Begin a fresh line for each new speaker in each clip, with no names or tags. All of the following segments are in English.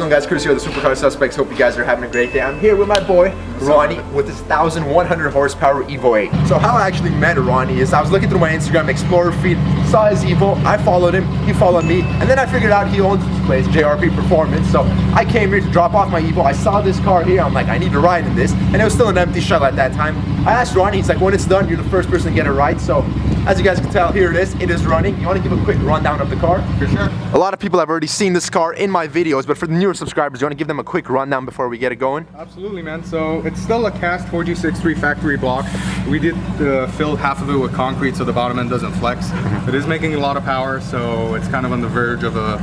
going, guys? Chris here, the Supercar Suspects. Hope you guys are having a great day. I'm here with my boy Roni with his 1,100 horsepower Evo 8. So how I actually met Roni is I was looking through my Instagram Explorer feed, saw his Evo, I followed him, he followed me, and then I figured out he owns this place, JRP Performance. So I came here to drop off my Evo. I saw this car here, I'm like, I need to ride in this, and it was still an empty shell at that time. I asked Roni, he's like, when it's done, you're the first person to get it right. So as you guys can tell, here it is running. You want to give a quick rundown of the car?
For sure.
A lot of people have already seen this car in my videos, but for the newer subscribers, you want to give them a quick rundown before we get it going?
Absolutely, man. So it's still a cast 4G63 factory block. We did fill half of it with concrete so the bottom end doesn't flex. It is making a lot of power, so it's kind of on the verge of a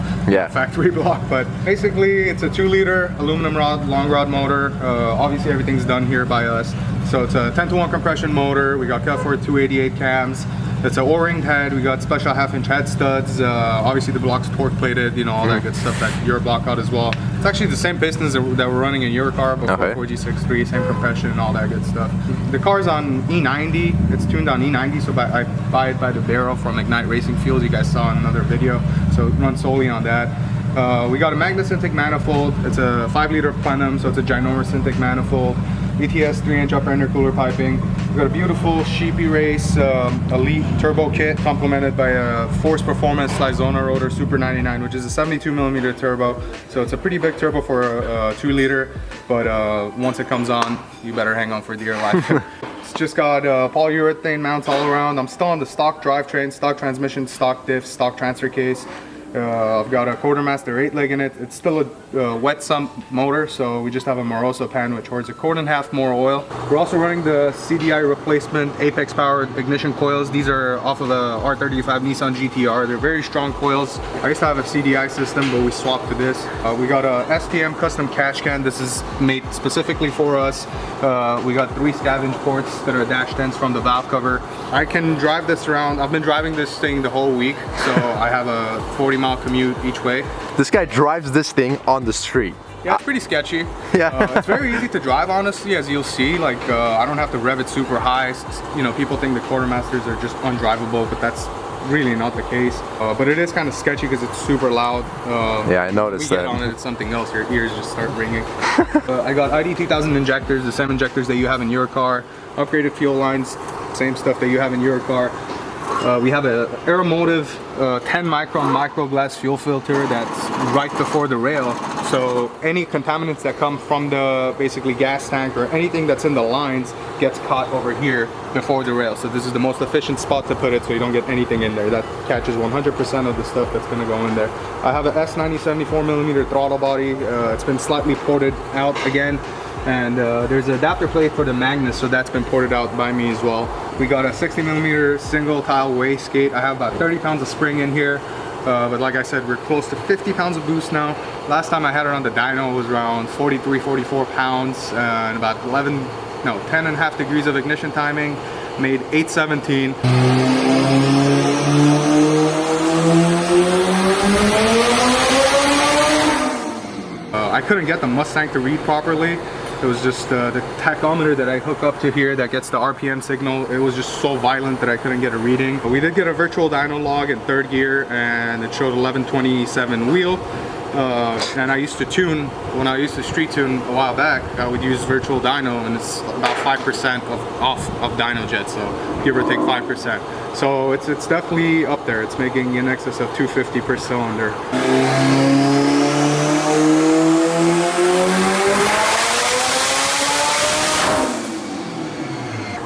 factory block. But basically, it's a 2-liter aluminum rod, long rod motor. Obviously, everything's done here by us. So it's a 10-to-1 compression motor. We got cut for 288 cams. It's an O-ringed head. We got special half-inch head studs. Obviously the block's torque plated, you know, all that good stuff that your block got as well. It's actually the same pistons that we're running in your car before 4G63, same compression and all that good stuff. The car's on E90. It's tuned on E90, so I buy it by the barrel from Ignite Racing Fuels. You guys saw in another video, so it runs solely on that. We got a Magnus intake manifold. It's a 5-liter plenum, so it's a ginormous intake manifold. ETS 3-inch upper intercooler piping. We've got a beautiful Sheepy Race Elite turbo kit complemented by a Force Performance Lizona Rotor Super 99, which is a 72mm turbo. So it's a pretty big turbo for a 2-liter, but once it comes on, you better hang on for dear life. It's just got polyurethane mounts all around. I'm still on the stock drivetrain, stock transmission, stock diff, stock transfer case. I've got a Quartermaster 8-leg in it. It's still a wet sump motor, so we just have a Moroso pan which holds a quart and a half more oil. We're also running the CDI replacement Apex powered ignition coils. These are off of the R35 Nissan GTR. They're very strong coils. I used to have a CDI system, but we swapped to this. We got a STM custom cash can. This is made specifically for us. We got 3 scavenge ports that are dash 10s from the valve cover. I can drive this around. I've been driving this thing the whole week, so I have a 40-mile commute each way.
This guy drives this thing on the street.
Yeah, it's pretty sketchy.
Yeah.
It's very easy to drive, honestly, as you'll see. Like, I don't have to rev it super high. You know, people think the Quartermasters are just undrivable, but that's really not the case. But it is kind of sketchy because it's super loud.
Yeah, I noticed that.
We get on it, it's something else. Your ears just start ringing. I got ID 2000 injectors, the same injectors that you have in your car. Upgraded fuel lines, same stuff that you have in your car. We have a Aeromotive 10 micron microglass fuel filter that's right before the rail, so any contaminants that come from the basically gas tank or anything that's in the lines gets caught over here before the rail. So this is the most efficient spot to put it, so you don't get anything in there. That catches 100% of the stuff that's going to go in there. I have a S90 74mm throttle body. It's been slightly ported out again. And there's an adapter plate for the Magnus, so that's been ported out by me as well. We got a 60mm single tile wastegate. I have about 30 pounds of spring in here, but like I said, we're close to 50 pounds of boost now. Last time I had it on the dyno, it was around 43, 44 pounds and about 10 and a half degrees of ignition timing. Made 817. I couldn't get the Mustang to read properly. It was just the tachometer that I hook up to here that gets the RPM signal. It was just so violent that I couldn't get a reading. But we did get a virtual dyno log in 3rd gear, and it showed 1127 wheel. And I used to tune, when I used to street tune a while back, I would use virtual dyno, and it's about 5% off of dyno jet, so give or take 5%. So it's definitely up there. It's making in excess of 250 per cylinder.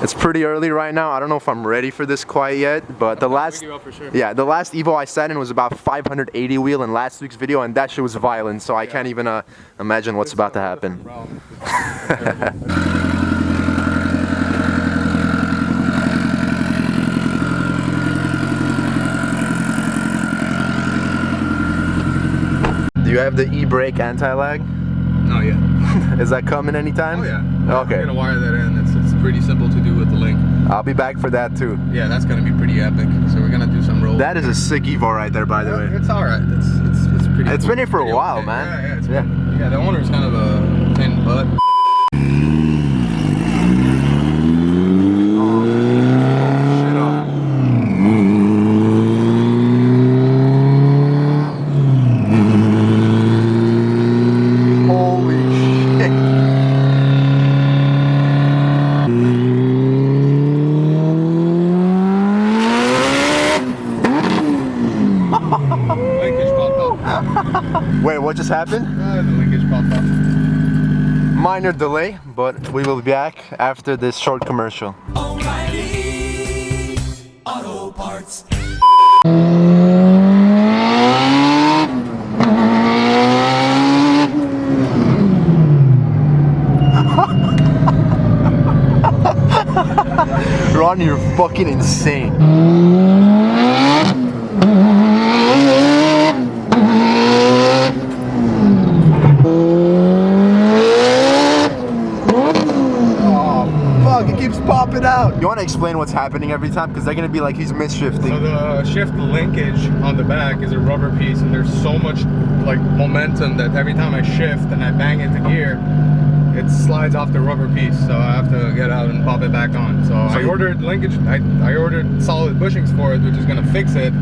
It's pretty early right now. I don't know if I'm ready for this quite yet, but the last Evo I sat in was about 580 wheel in last week's video, and that shit was violent, so I can't even imagine what's about to happen. Do you have the e-brake anti-lag?
Not yet.
Is that coming anytime?
Oh yeah.
Okay.
I'm gonna wire that in. It's pretty simple to do with the link.
I'll be back for that too.
Yeah, that's gonna be pretty epic. So we're gonna do some rolls.
That is a sick Evo right there, by the way.
It's alright. It's pretty.
It's
cool.
been here for a while,
okay.
man.
Yeah, the owner's kind of a pain in the butt. Linkage popped up.
Wait, what just happened?
The linkage popped up.
Minor delay, but we will be back after this short commercial.
O'Reilly Auto Parts.
Ron, you're fucking insane. It keeps popping out. You want to explain what's happening every time? Because they're going to be like, he's misshifting.
So the shift linkage on the back is a rubber piece, and there's so much like momentum that every time I shift and I bang into gear, it slides off the rubber piece. So I have to get out and pop it back on. So I ordered linkage. I ordered solid bushings for it, which is going to fix it.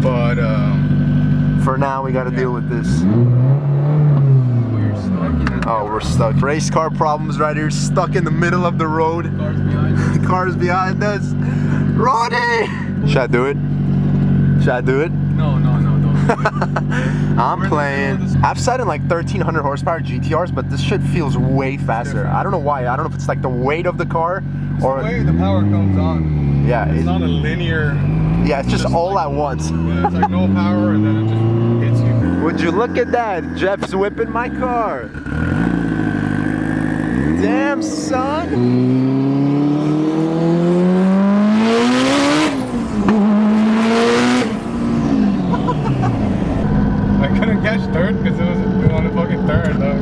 But
for now, we got to deal with this. Oh, we're stuck. Race car problems right here. Stuck in the middle of the road.
cars behind us.
Cars behind us. Ronnie! Should I do it? Should I do it?
No, don't.
I'm playing. I've sat in like 1300 horsepower GTRs, but this shit feels way faster. I don't know why. I don't know if it's like the weight of the car or
the way the power comes on.
Yeah,
it's not a linear.
Yeah, it's just all at once.
Yeah, it's like no power and then it just hits you.
Would you look at that? Jeff's whipping my car. Damn, son.
I couldn't catch third because it was on the fucking third though.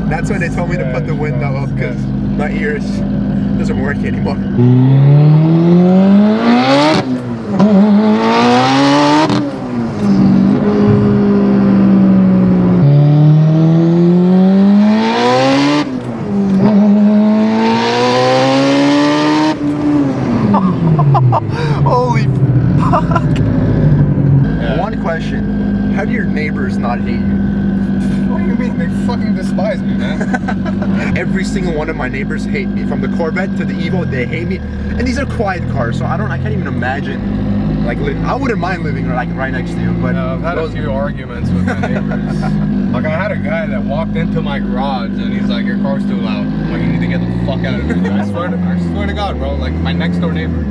That's when they told me to put the window up because my ears doesn't work anymore. Holy fuck.
Yeah.
One question. How do your neighbors not hate you?
What do you mean? They fucking despise me, man.
Every single one of my neighbors hate me. From the Corvette to the Evo, they hate me. And these are quiet cars, so I can't even imagine. Like, I wouldn't mind living like right next to you, but
I've had a few arguments with my neighbors. Like I had a guy that walked into my garage and he's like, "Your car's too loud." I'm like, "You need to get the fuck out of here." I swear to God, bro. Like my next door neighbor.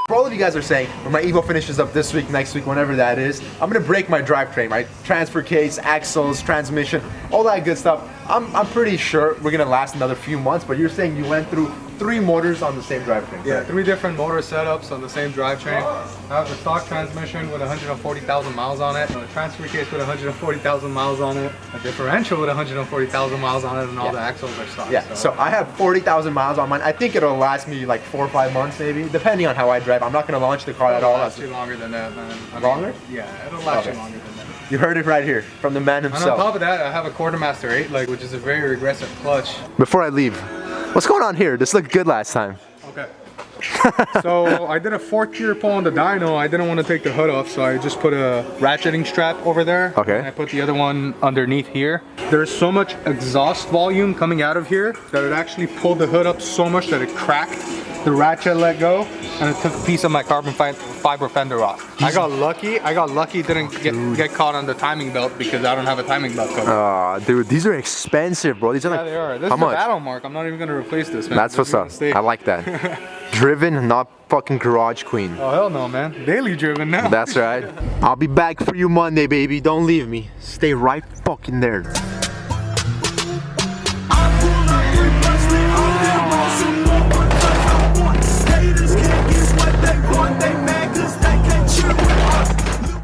for all of you guys are saying, when my Evo finishes up this week, next week, whenever that is, I'm gonna break my drivetrain, right? Transfer case, axles, transmission, all that good stuff. I'm pretty sure we're gonna last another few months, but you're saying you went through 3 motors on the same drivetrain.
Yeah, 3 different motor setups on the same drivetrain. I have the stock transmission with 140,000 miles on it, a transfer case with 140,000 miles on it, a differential with 140,000 miles on it, and all the axles are stock.
Yeah, so I have 40,000 miles on mine. I think it'll last me like 4 or 5 months maybe, depending on how I drive. I'm not gonna launch the car at all.
It'll last you longer than that, man.
Longer?
Yeah, it'll last you longer than that.
You heard it right here from the man himself.
And on top of that, I have a Quartermaster 8 leg, which is a very aggressive clutch.
Before I leave, what's going on here? This looked good last time.
Okay. So I did a 4th gear pull on the dyno. I didn't want to take the hood off, so I just put a ratcheting strap over there.
Okay.
And I put the other one underneath here. There's so much exhaust volume coming out of here that it actually pulled the hood up so much that it cracked. The ratchet let go, and it took a piece of my carbon fiber fender off. I got lucky. Didn't get caught on the timing belt because I don't have a timing belt cover.
Aw, dude, these are expensive, bro. These are
Yeah,
like,
they are. This
how
is a
much?
battle mark. I'm not even gonna replace this, man.
That's what's up. I like that. Driven, not fucking garage queen.
Oh hell no, man. Daily driven now.
That's right. I'll be back for you Monday, baby. Don't leave me. Stay right fucking there.